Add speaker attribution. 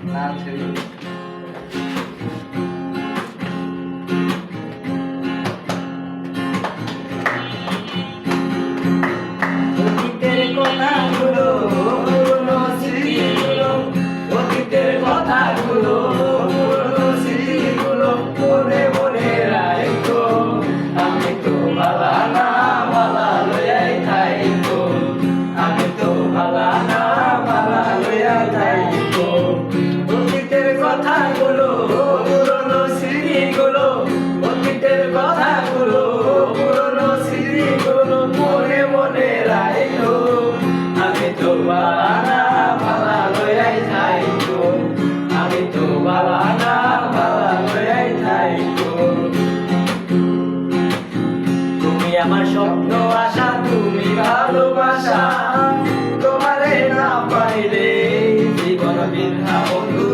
Speaker 1: না ছেড়ে অতীতের কথাগুলো পুরনো স্মৃতিগুলো অতীতের কথাগুলো পুরনো স্মৃতিগুলো মনে মনে রাখো আমি তো ভালা না ভালা লইয়াই থাইকো আমি তো ভালা না ভালা লইয়াই থাইকো অতীতের কথাগুলো পুরনো স্মৃতিগুলো অতীতের কথাগুলো পুরনো স্মৃতিগুলো মনে মনে রাখো আমি তো ভালা না ভালা লইয়াই থাইকো আমি তো ভালা না ভালা লইয়াই থাইকো তুমি আমার স্বপ্ন আশা তুমি ভালোবাসা তোমারে না পাইলে জীবন বৃথা বন্ধু